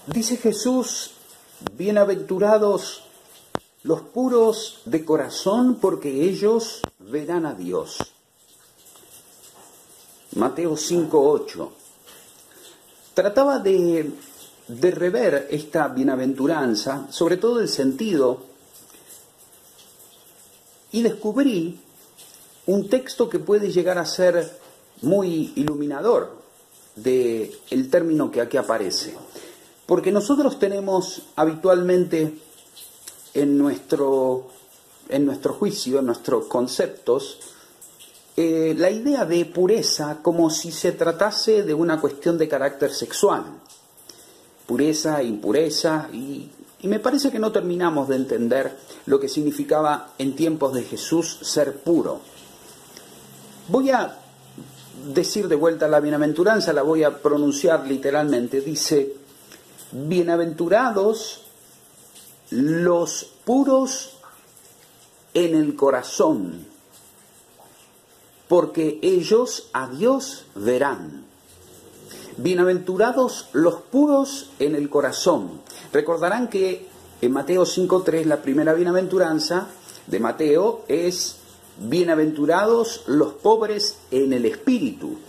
Dice Jesús, bienaventurados los puros de corazón, porque ellos verán a Dios. Mateo 5:8. Trataba de rever esta bienaventuranza, sobre todo el sentido, y descubrí un texto que puede llegar a ser muy iluminador del término que aquí aparece. Porque nosotros tenemos habitualmente en nuestro juicio, en nuestros conceptos, la idea de pureza como si se tratase de una cuestión de carácter sexual. Pureza, impureza, y me parece que no terminamos de entender lo que significaba en tiempos de Jesús ser puro. Voy a decir de vuelta la bienaventuranza, la voy a pronunciar literalmente. Dice, bienaventurados los puros en el corazón, porque ellos a Dios verán. Bienaventurados los puros en el corazón. Recordarán que en Mateo 5:3 la primera bienaventuranza de Mateo es bienaventurados los pobres en el espíritu,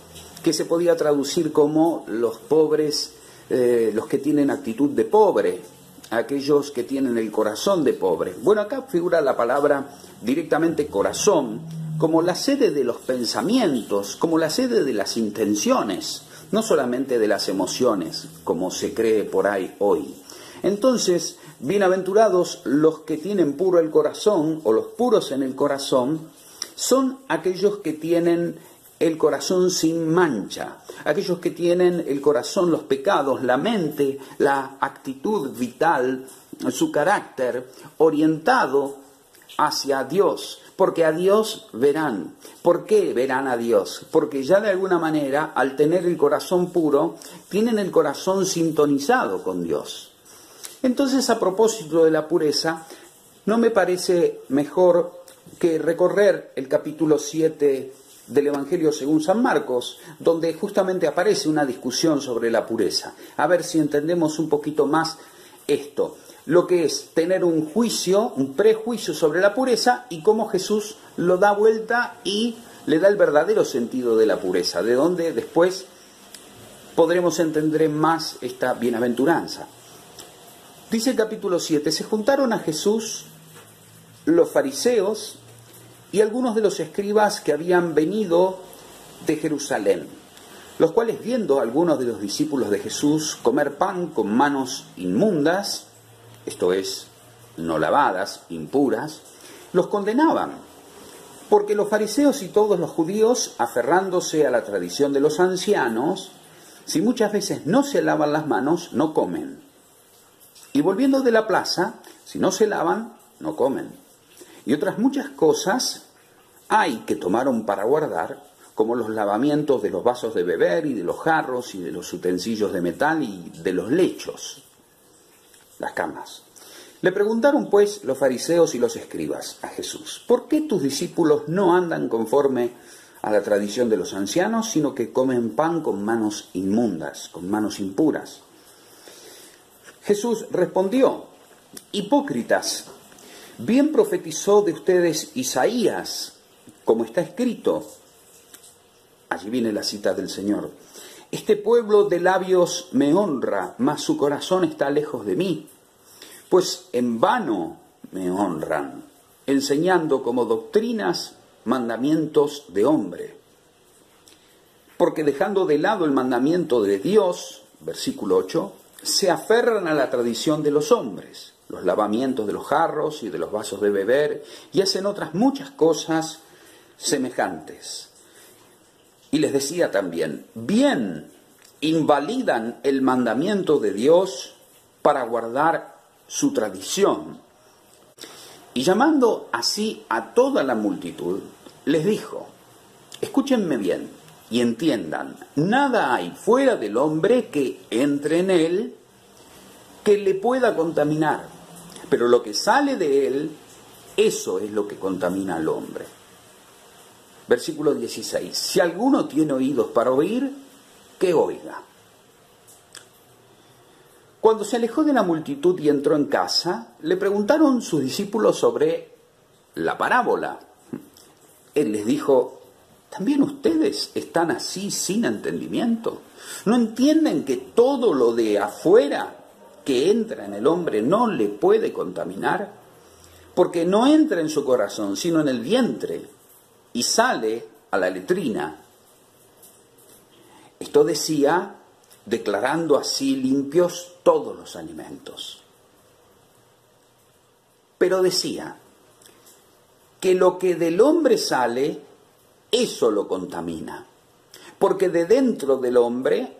que se podía traducir como los pobres, los que tienen actitud de pobre, aquellos que tienen el corazón de pobre. Bueno, acá figura la palabra directamente corazón, como la sede de los pensamientos, como la sede de las intenciones, no solamente de las emociones, como se cree por ahí hoy. Entonces, bienaventurados los que tienen puro el corazón, o los puros en el corazón, son aquellos que tienen el corazón sin mancha, aquellos que tienen el corazón, los pecados, la mente, la actitud vital, su carácter orientado hacia Dios, porque a Dios verán. ¿Por qué verán a Dios? Porque ya de alguna manera, al tener el corazón puro, tienen el corazón sintonizado con Dios. Entonces, a propósito de la pureza, no me parece mejor que recorrer el capítulo 7 del Evangelio según San Marcos, donde justamente aparece una discusión sobre la pureza. A ver si entendemos un poquito más esto, lo que es tener un juicio, un prejuicio sobre la pureza, y cómo Jesús lo da vuelta y le da el verdadero sentido de la pureza, de donde después podremos entender más esta bienaventuranza. Dice el capítulo 7, se juntaron a Jesús los fariseos y algunos de los escribas que habían venido de Jerusalén, los cuales, viendo a algunos de los discípulos de Jesús comer pan con manos inmundas, esto es, no lavadas, impuras, los condenaban, porque los fariseos y todos los judíos, aferrándose a la tradición de los ancianos, si muchas veces no se lavan las manos, no comen. Y volviendo de la plaza, si no se lavan, no comen. Y otras muchas cosas hay que tomaron para guardar, como los lavamientos de los vasos de beber y de los jarros y de los utensilios de metal y de los lechos, las camas. Le preguntaron pues los fariseos y los escribas a Jesús, ¿por qué tus discípulos no andan conforme a la tradición de los ancianos, sino que comen pan con manos inmundas, con manos impuras? Jesús respondió, hipócritas, bien profetizó de ustedes Isaías, como está escrito. Allí viene la cita del Señor. Este pueblo de labios me honra, mas su corazón está lejos de mí. Pues en vano me honran, enseñando como doctrinas mandamientos de hombre. Porque dejando de lado el mandamiento de Dios, versículo 8, se aferran a la tradición de los hombres, los lavamientos de los jarros y de los vasos de beber, y hacen otras muchas cosas semejantes. Y les decía también, bien invalidan el mandamiento de Dios para guardar su tradición. Y llamando así a toda la multitud, les dijo, escúchenme bien y entiendan, nada hay fuera del hombre que entre en él que le pueda contaminar, pero lo que sale de él, eso es lo que contamina al hombre. Versículo 16. Si alguno tiene oídos para oír, que oiga. Cuando se alejó de la multitud y entró en casa, le preguntaron sus discípulos sobre la parábola. Él les dijo: ¿también ustedes están así sin entendimiento? ¿No entienden que todo lo de afuera que entra en el hombre no le puede contaminar? Porque no entra en su corazón, sino en el vientre, y sale a la letrina. Esto decía, declarando así limpios todos los alimentos. Pero decía que lo que del hombre sale, eso lo contamina. Porque de dentro del hombre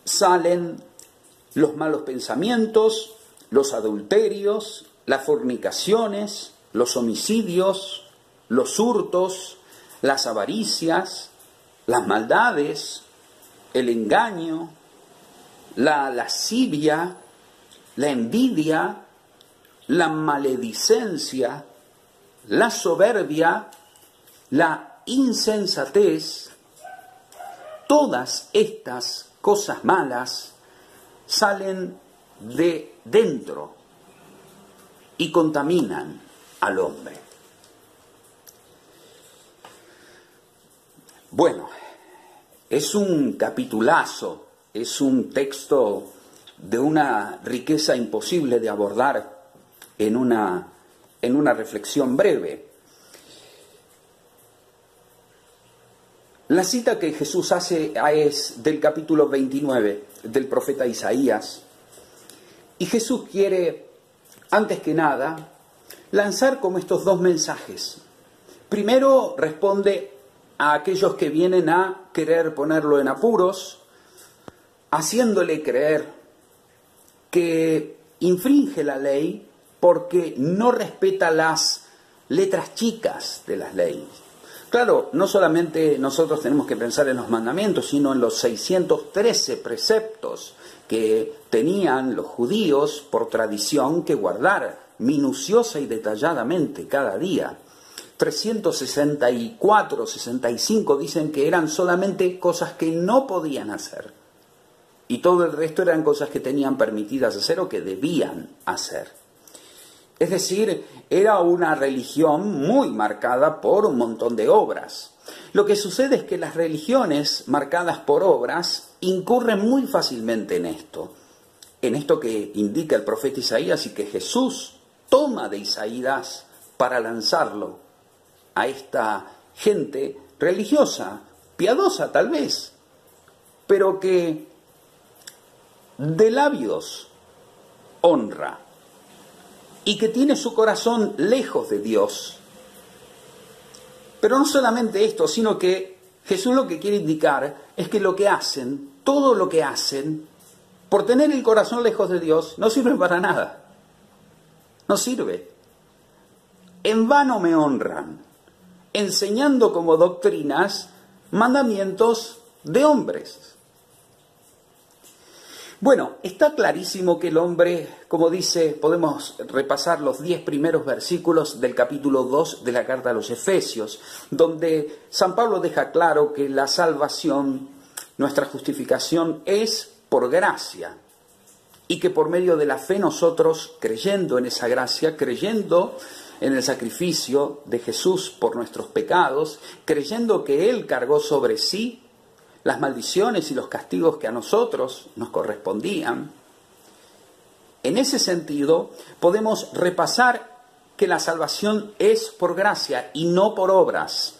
salen los malos pensamientos, los adulterios, las fornicaciones, los homicidios, los hurtos, las avaricias, las maldades, el engaño, la lascivia, la envidia, la maledicencia, la soberbia, la insensatez. Todas estas cosas malas salen de dentro y contaminan al hombre. Bueno, es un capitulazo, es un texto de una riqueza imposible de abordar en una reflexión breve. La cita que Jesús hace es del capítulo 29 del profeta Isaías, y Jesús quiere, antes que nada, lanzar como estos dos mensajes. Primero, responde a aquellos que vienen a querer ponerlo en apuros, haciéndole creer que infringe la ley porque no respeta las letras chicas de las leyes. Claro, no solamente nosotros tenemos que pensar en los mandamientos, sino en los 613 preceptos que tenían los judíos por tradición que guardar minuciosa y detalladamente cada día. 364, 65 dicen que eran solamente cosas que no podían hacer. Y todo el resto eran cosas que tenían permitidas hacer o que debían hacer. Es decir, era una religión muy marcada por un montón de obras. Lo que sucede es que las religiones marcadas por obras incurren muy fácilmente en esto que indica el profeta Isaías y que Jesús toma de Isaías para lanzarlo a esta gente religiosa, piadosa tal vez, pero que de labios honra y que tiene su corazón lejos de Dios. Pero no solamente esto, sino que Jesús lo que quiere indicar es que lo que hacen, todo lo que hacen, por tener el corazón lejos de Dios, no sirve para nada. No sirve. En vano me honran, enseñando como doctrinas mandamientos de hombres. Bueno, está clarísimo que el hombre, como dice, podemos repasar los 10 primeros versículos del capítulo 2 de la carta a los Efesios, donde San Pablo deja claro que la salvación, nuestra justificación, es por gracia, y que por medio de la fe nosotros, creyendo en esa gracia, creyendo en el sacrificio de Jesús por nuestros pecados, creyendo que Él cargó sobre sí las maldiciones y los castigos que a nosotros nos correspondían. En ese sentido, podemos repasar que la salvación es por gracia y no por obras.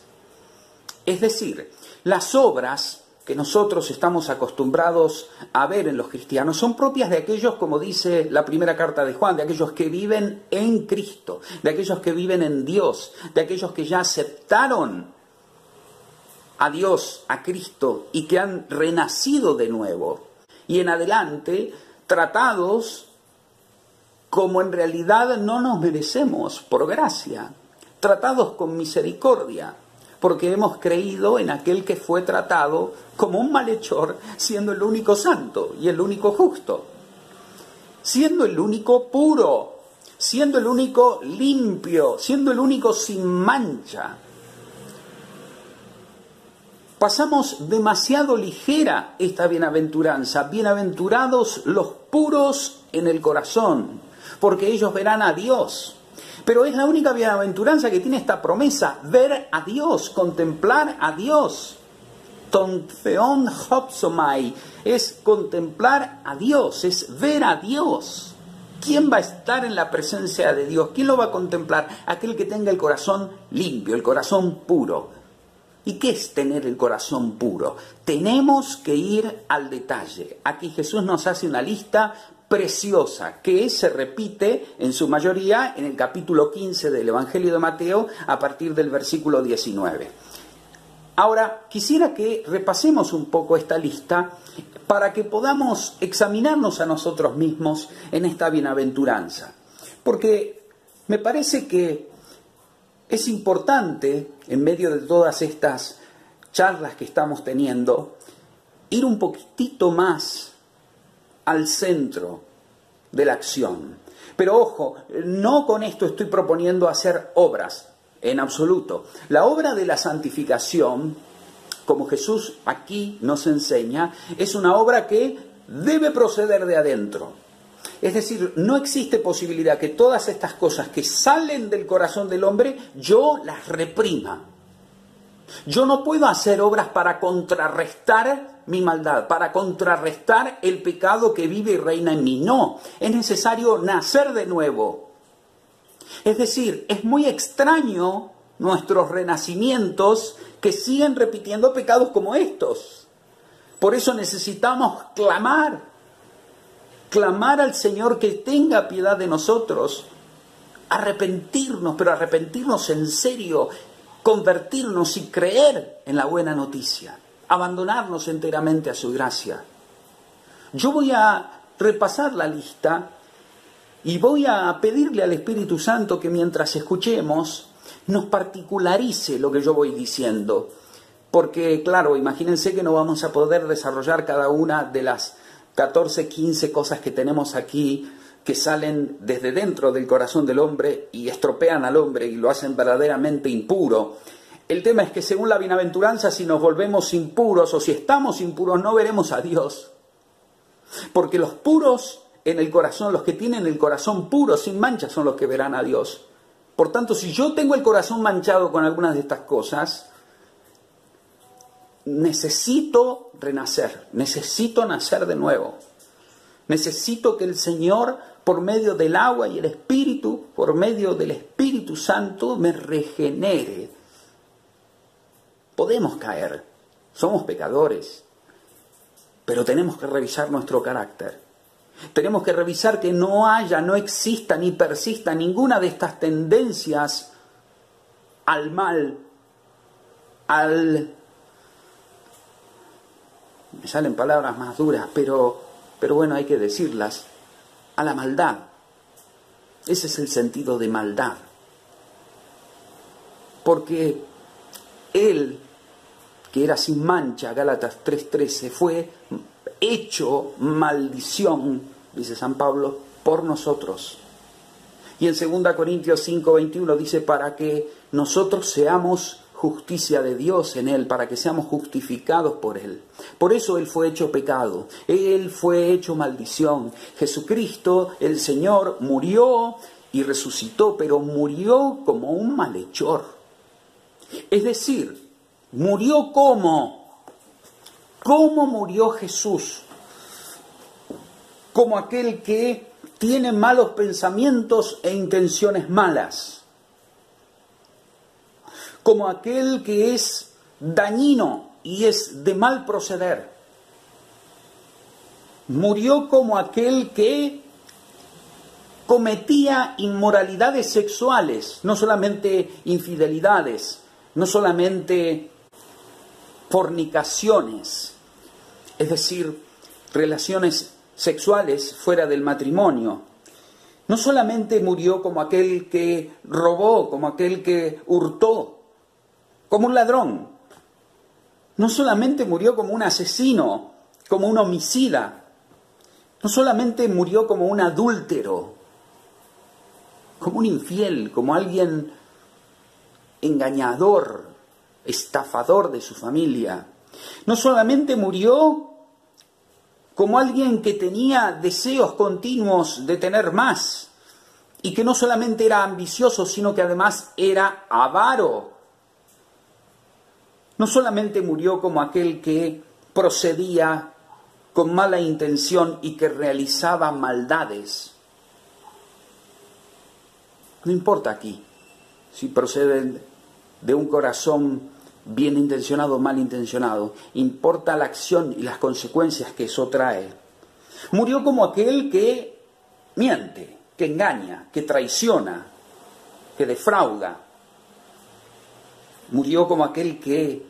Es decir, las obras que nosotros estamos acostumbrados a ver en los cristianos son propias de aquellos, como dice la primera carta de Juan, de aquellos que viven en Cristo, de aquellos que viven en Dios, de aquellos que ya aceptaron a Dios, a Cristo, y que han renacido de nuevo, y en adelante tratados como en realidad no nos merecemos, por gracia, tratados con misericordia, porque hemos creído en aquel que fue tratado como un malhechor, siendo el único santo y el único justo, siendo el único puro, siendo el único limpio, siendo el único sin mancha. pasamos demasiado ligera esta bienaventuranza. Bienaventurados los puros en el corazón, porque ellos verán a Dios. Pero es la única bienaventuranza que tiene esta promesa, ver a Dios, contemplar a Dios. Ton theon hopsomai, es contemplar a Dios, es ver a Dios. ¿Quién va a estar en la presencia de Dios? ¿Quién lo va a contemplar? Aquel que tenga el corazón limpio, el corazón puro. ¿Y qué es tener el corazón puro? Tenemos que ir al detalle. Aquí Jesús nos hace una lista preciosa que se repite en su mayoría en el capítulo 15 del Evangelio de Mateo a partir del versículo 19. Ahora, quisiera que repasemos un poco esta lista para que podamos examinarnos a nosotros mismos en esta bienaventuranza. Porque me parece que es importante, en medio de todas estas charlas que estamos teniendo, ir un poquitito más al centro de la acción. Pero ojo, no con esto estoy proponiendo hacer obras, en absoluto. La obra de la santificación, como Jesús aquí nos enseña, es una obra que debe proceder de adentro. Es decir, no existe posibilidad que todas estas cosas que salen del corazón del hombre, yo las reprima. Yo no puedo hacer obras para contrarrestar mi maldad, para contrarrestar el pecado que vive y reina en mí. No, es necesario nacer de nuevo. Es decir, es muy extraño nuestros renacimientos que siguen repitiendo pecados como estos. Por eso necesitamos clamar al Señor que tenga piedad de nosotros, arrepentirnos, pero arrepentirnos en serio, convertirnos y creer en la buena noticia, abandonarnos enteramente a su gracia. Yo voy a repasar la lista y voy a pedirle al Espíritu Santo que mientras escuchemos nos particularice lo que yo voy diciendo. Porque, claro, imagínense que no vamos a poder desarrollar cada una de las 14, 15 cosas que tenemos aquí que salen desde dentro del corazón del hombre y estropean al hombre y lo hacen verdaderamente impuro. El tema es que según la bienaventuranza, si nos volvemos impuros o si estamos impuros, no veremos a Dios. Porque los puros en el corazón, los que tienen el corazón puro, sin mancha, son los que verán a Dios. Por tanto, si yo tengo el corazón manchado con algunas de estas cosas, necesito renacer, necesito nacer de nuevo. Necesito que el Señor, por medio del agua y el Espíritu, por medio del Espíritu Santo, me regenere. Podemos caer, somos pecadores, pero tenemos que revisar nuestro carácter. Tenemos que revisar que no exista ni persista ninguna de estas tendencias al mal, me salen palabras más duras, pero bueno, hay que decirlas, a la maldad. Ese es el sentido de maldad. Porque Él, que era sin mancha, Gálatas 3:13, fue hecho maldición, dice San Pablo, por nosotros. Y en 2 Corintios 5:21 dice, para que nosotros seamos justicia de Dios en Él, para que seamos justificados por Él. Por eso Él fue hecho pecado, Él fue hecho maldición. Jesucristo, el Señor, murió y resucitó, pero murió como un malhechor. Es decir, murió como... ¿Cómo murió Jesús? Como aquel que tiene malos pensamientos e intenciones malas. Como aquel que es dañino y es de mal proceder. Murió como aquel que cometía inmoralidades sexuales, no solamente infidelidades, no solamente fornicaciones, es decir, relaciones sexuales fuera del matrimonio. No solamente murió como aquel que robó, como aquel que hurtó, como un ladrón. No solamente murió como un asesino, como un homicida. No solamente murió como un adúltero, como un infiel, como alguien engañador, estafador de su familia. No solamente murió como alguien que tenía deseos continuos de tener más, y que no solamente era ambicioso, sino que además era avaro. No solamente murió como aquel que procedía con mala intención y que realizaba maldades. No importa aquí si proceden de un corazón bien intencionado o mal intencionado. Importa la acción y las consecuencias que eso trae. Murió como aquel que miente, que engaña, que traiciona, que defrauda. Murió como aquel que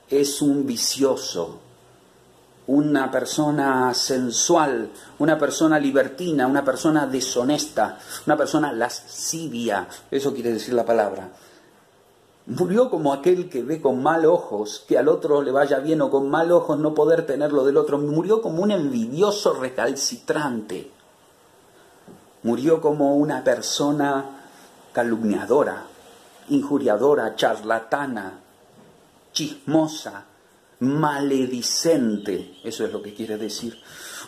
es un vicioso, una persona sensual, una persona libertina, una persona deshonesta, una persona lascivia. Eso quiere decir la palabra. Murió como aquel que ve con mal ojos, que al otro le vaya bien, o con mal ojos no poder tenerlo del otro. Murió como un envidioso recalcitrante. Murió como una persona calumniadora, injuriadora, charlatana, chismosa, maledicente. Eso es lo que quiere decir.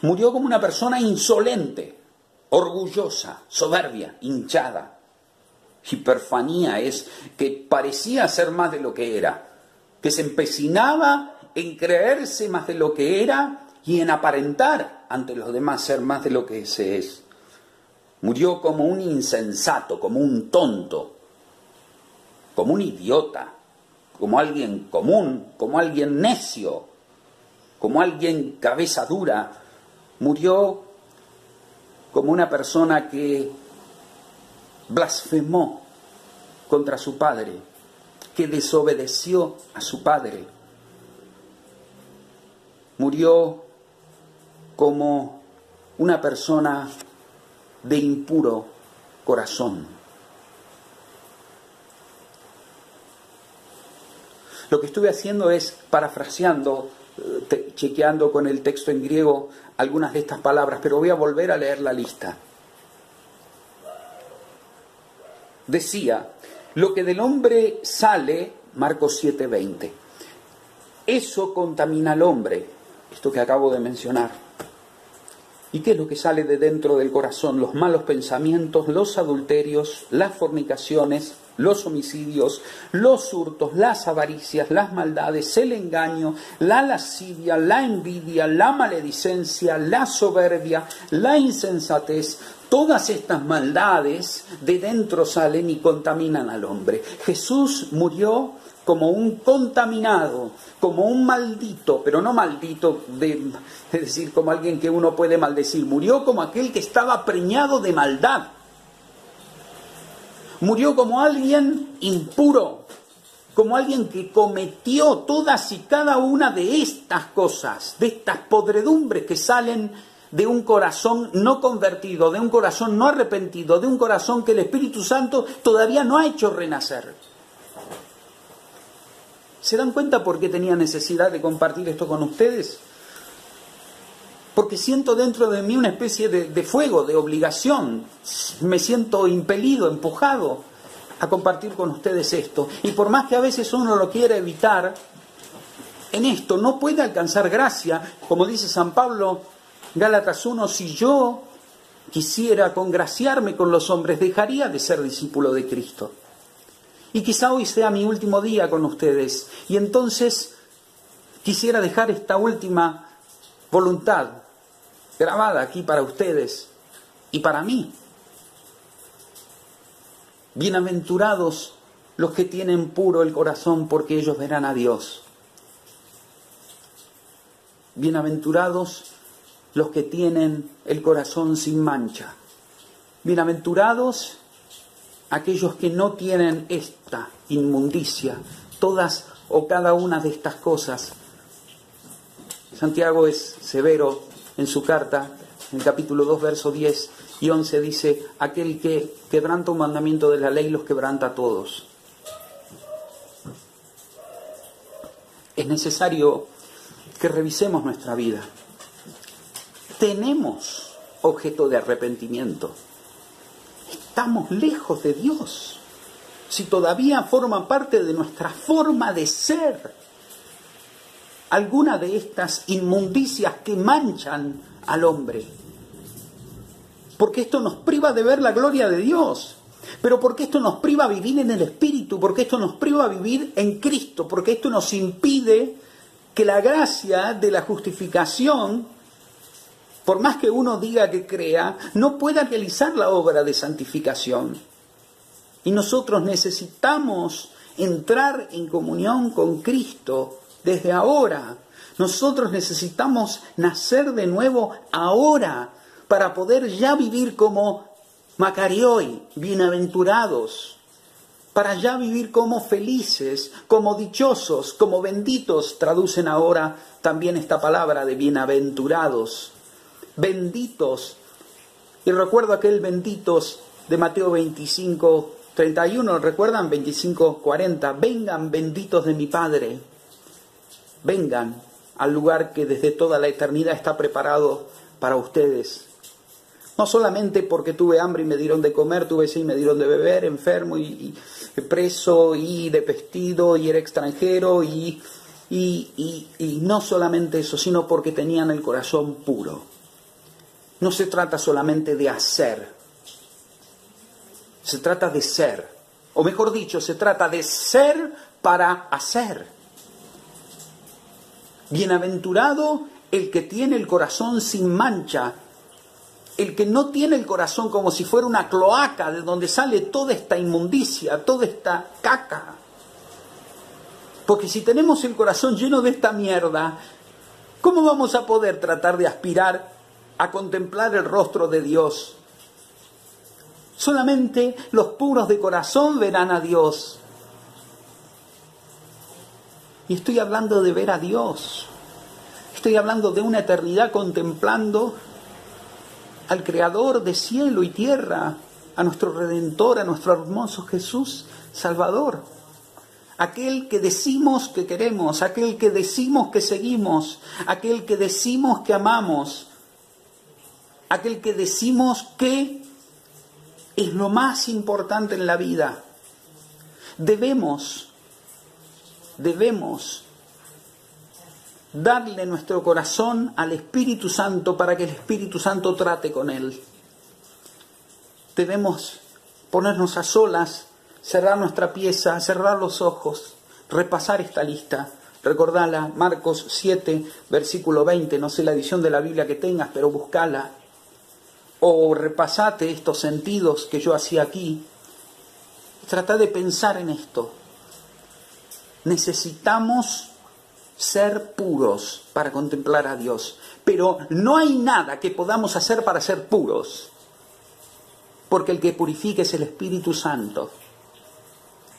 Murió como una persona insolente, orgullosa, soberbia, hinchada. Hiperfanía es que parecía ser más de lo que era, que se empecinaba en creerse más de lo que era y en aparentar ante los demás ser más de lo que se es. Murió como un insensato, como un tonto, como un idiota, como alguien común, como alguien necio, como alguien cabeza dura. Murió como una persona que blasfemó contra su padre, que desobedeció a su padre. Murió como una persona de impuro corazón. Lo que estuve haciendo es parafraseando, chequeando con el texto en griego algunas de estas palabras, pero voy a volver a leer la lista. Decía, lo que del hombre sale, Marcos 7:20, eso contamina al hombre, esto que acabo de mencionar. ¿Y qué es lo que sale de dentro del corazón? Los malos pensamientos, los adulterios, las fornicaciones, los homicidios, los hurtos, las avaricias, las maldades, el engaño, la lascivia, la envidia, la maledicencia, la soberbia, la insensatez. Todas estas maldades de dentro salen y contaminan al hombre. Jesús murió como un contaminado, como un maldito, pero no maldito, es decir, como alguien que uno puede maldecir. Murió como aquel que estaba preñado de maldad. Murió como alguien impuro, como alguien que cometió todas y cada una de estas cosas, de estas podredumbres que salen de un corazón no convertido, de un corazón no arrepentido, de un corazón que el Espíritu Santo todavía no ha hecho renacer. ¿Se dan cuenta por qué tenía necesidad de compartir esto con ustedes? Porque siento dentro de mí una especie de fuego, de obligación. Me siento impelido, empujado a compartir con ustedes esto. Y por más que a veces uno lo quiera evitar, en esto no puede alcanzar gracia. Como dice San Pablo, Gálatas 1, si yo quisiera congraciarme con los hombres, dejaría de ser discípulo de Cristo. Y quizá hoy sea mi último día con ustedes. Y entonces quisiera dejar esta última voluntad grabada aquí para ustedes y para mí. Bienaventurados los que tienen puro el corazón, porque ellos verán a Dios. Bienaventurados los que tienen el corazón sin mancha. Bienaventurados aquellos que no tienen esta inmundicia, todas o cada una de estas cosas. Santiago es severo en su carta, en el capítulo 2, versos 10 y 11, dice, aquel que quebranta un mandamiento de la ley los quebranta a todos. Es necesario que revisemos nuestra vida. Tenemos objeto de arrepentimiento. Estamos lejos de Dios. Si todavía forma parte de nuestra forma de ser, alguna de estas inmundicias que manchan al hombre. Porque esto nos priva de ver la gloria de Dios. Pero porque esto nos priva vivir en el Espíritu, porque esto nos priva vivir en Cristo, porque esto nos impide que la gracia de la justificación, por más que uno diga que crea, no pueda realizar la obra de santificación. Y nosotros necesitamos entrar en comunión con Cristo desde ahora. Nosotros necesitamos nacer de nuevo ahora para poder ya vivir como Macarioi, bienaventurados, para ya vivir como felices, como dichosos, como benditos, traducen ahora también esta palabra de bienaventurados, benditos. Y recuerdo aquel benditos de Mateo 25:31, ¿recuerdan? 25:40, vengan benditos de mi Padre, vengan al lugar que desde toda la eternidad está preparado para ustedes. No solamente porque tuve hambre y me dieron de comer, tuve sed y me dieron de beber, enfermo y preso y de vestido y era extranjero y no solamente eso, sino porque tenían el corazón puro. No se trata solamente de hacer, se trata de ser, o mejor dicho, se trata de ser para hacer. Bienaventurado el que tiene el corazón sin mancha, el que no tiene el corazón como si fuera una cloaca de donde sale toda esta inmundicia, toda esta caca. Porque si tenemos el corazón lleno de esta mierda, ¿cómo vamos a poder tratar de aspirar a contemplar el rostro de Dios? Solamente los puros de corazón verán a Dios. Y estoy hablando de ver a Dios. Estoy hablando de una eternidad contemplando al Creador de cielo y tierra, a nuestro Redentor, a nuestro hermoso Jesús Salvador. Aquel que decimos que queremos, aquel que decimos que seguimos, aquel que decimos que amamos, aquel que decimos que es lo más importante en la vida. Debemos darle nuestro corazón al Espíritu Santo para que el Espíritu Santo trate con él. Debemos ponernos a solas, cerrar nuestra pieza, cerrar los ojos, repasar esta lista. Recordala, Marcos 7, versículo 20, no sé la edición de la Biblia que tengas, pero buscala. O repasate estos sentidos que yo hacía aquí. Trata de pensar en esto. Necesitamos ser puros para contemplar a Dios. Pero no hay nada que podamos hacer para ser puros. Porque el que purifica es el Espíritu Santo.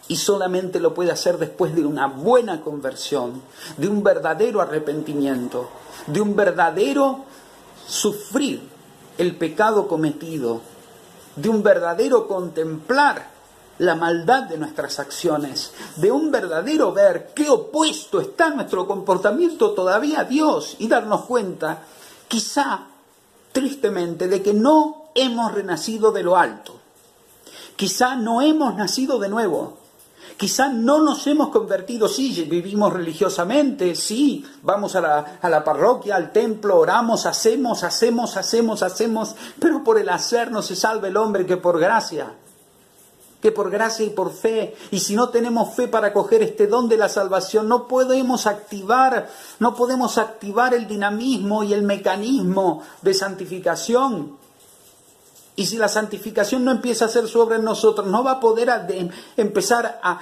Y solamente lo puede hacer después de una buena conversión, de un verdadero arrepentimiento, de un verdadero sufrir el pecado cometido, de un verdadero contemplar la maldad de nuestras acciones, de un verdadero ver qué opuesto está nuestro comportamiento todavía a Dios y darnos cuenta, quizá tristemente, de que no hemos renacido de lo alto. Quizá no hemos nacido de nuevo. Quizá no nos hemos convertido, sí, vivimos religiosamente, sí, vamos a la parroquia, al templo, oramos, hacemos, pero por el hacer no se salva el hombre que por gracia y por fe. Y si no tenemos fe para coger este don de la salvación, no podemos activar el dinamismo y el mecanismo de santificación. Y si la santificación no empieza a hacer su obra en nosotros, no va a poder empezar a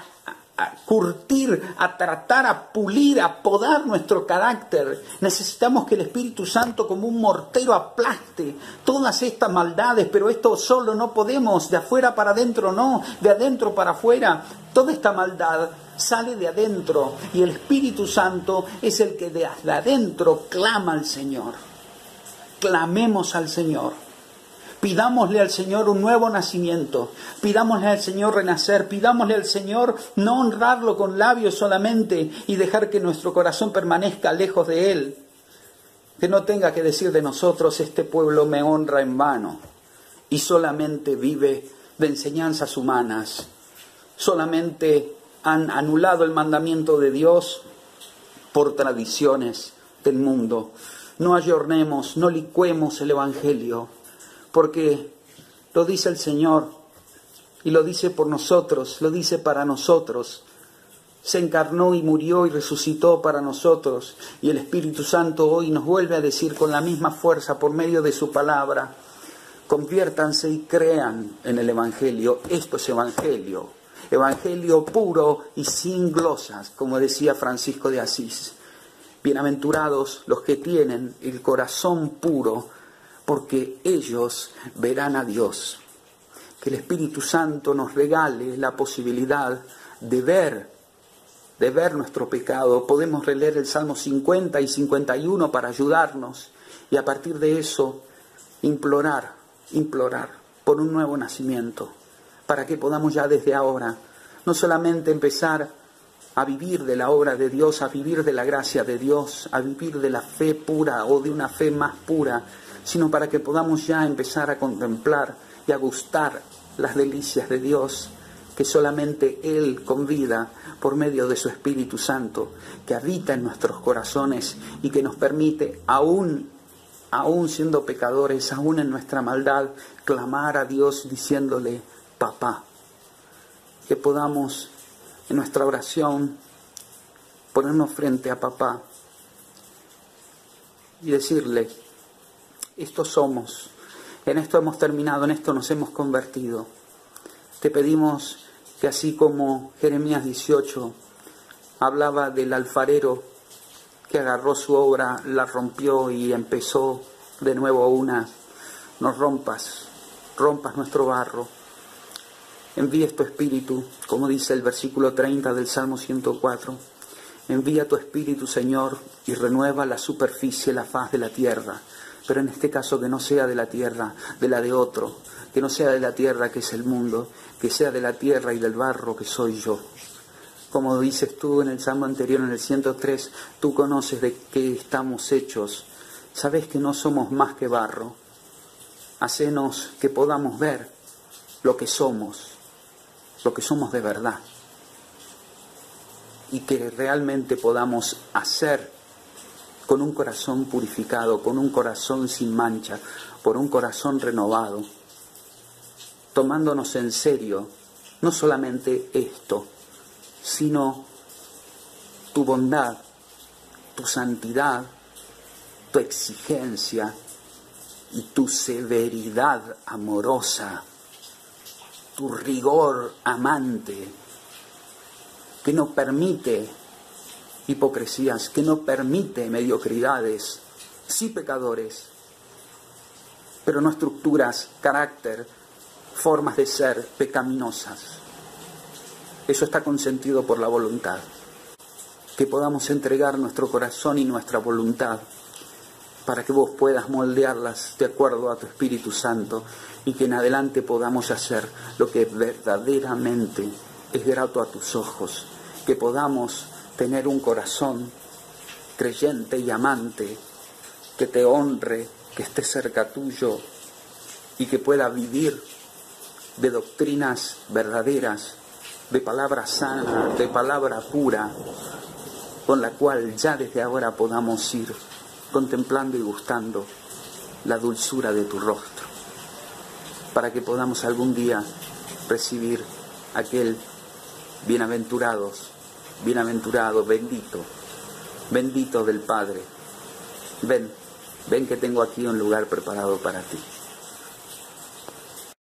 curtir, a tratar, a pulir, a podar nuestro carácter. Necesitamos que el Espíritu Santo como un mortero aplaste todas estas maldades, pero esto solo no podemos, de afuera para adentro no, de adentro para afuera. Toda esta maldad sale de adentro y el Espíritu Santo es el que de adentro clama al Señor. Clamemos al Señor. Pidámosle al Señor un nuevo nacimiento, pidámosle al Señor renacer, pidámosle al Señor no honrarlo con labios solamente y dejar que nuestro corazón permanezca lejos de Él. Que no tenga que decir de nosotros, este pueblo me honra en vano y solamente vive de enseñanzas humanas. Solamente han anulado el mandamiento de Dios por tradiciones del mundo. No ayornemos, no licuemos el Evangelio, porque lo dice el Señor y lo dice por nosotros, lo dice para nosotros. Se encarnó y murió y resucitó para nosotros, y el Espíritu Santo hoy nos vuelve a decir con la misma fuerza por medio de su palabra: conviértanse y crean en el Evangelio. Esto es Evangelio, Evangelio puro y sin glosas, como decía Francisco de Asís. Bienaventurados los que tienen el corazón puro, porque ellos verán a Dios. Que el Espíritu Santo nos regale la posibilidad de ver nuestro pecado. Podemos releer el Salmo 50 y 51 para ayudarnos, y a partir de eso implorar por un nuevo nacimiento, para que podamos ya desde ahora no solamente empezar a vivir de la obra de Dios, a vivir de la gracia de Dios, a vivir de la fe pura o de una fe más pura, sino para que podamos ya empezar a contemplar y a gustar las delicias de Dios, que solamente Él convida por medio de su Espíritu Santo, que habita en nuestros corazones y que nos permite, aún siendo pecadores, aún en nuestra maldad, clamar a Dios diciéndole: Papá. Que podamos en nuestra oración ponernos frente a Papá y decirle: esto somos, en esto hemos terminado, en esto nos hemos convertido. Te pedimos que, así como Jeremías 18 hablaba del alfarero que agarró su obra, la rompió y empezó de nuevo una, nos rompas nuestro barro. Envía tu Espíritu, como dice el versículo 30 del Salmo 104. Envía tu Espíritu, Señor, y renueva la superficie, la faz de la tierra. Pero en este caso que no sea de la tierra, de la de otro. Que no sea de la tierra que es el mundo, que sea de la tierra y del barro que soy yo. Como dices tú en el Salmo anterior, en el 103, tú conoces de qué estamos hechos. Sabes que no somos más que barro. Hacenos que podamos ver lo que somos de verdad. Y que realmente podamos hacer con un corazón purificado, con un corazón sin mancha, por un corazón renovado, tomándonos en serio no solamente esto, sino tu bondad, tu santidad, tu exigencia y tu severidad amorosa, tu rigor amante, que no permite hipocresías, que no permite mediocridades, sí pecadores, pero no estructuras, carácter, formas de ser pecaminosas. Eso está consentido por la voluntad. Que podamos entregar nuestro corazón y nuestra voluntad para que vos puedas moldearlas de acuerdo a tu Espíritu Santo, y que en adelante podamos hacer lo que verdaderamente es grato a tus ojos. Que podamos tener un corazón creyente y amante, que te honre, que esté cerca tuyo y que pueda vivir de doctrinas verdaderas, de palabra sana, de palabra pura, con la cual ya desde ahora podamos ir contemplando y gustando la dulzura de tu rostro, para que podamos algún día recibir aquel bienaventurado, bendito del Padre. Ven que tengo aquí un lugar preparado para ti.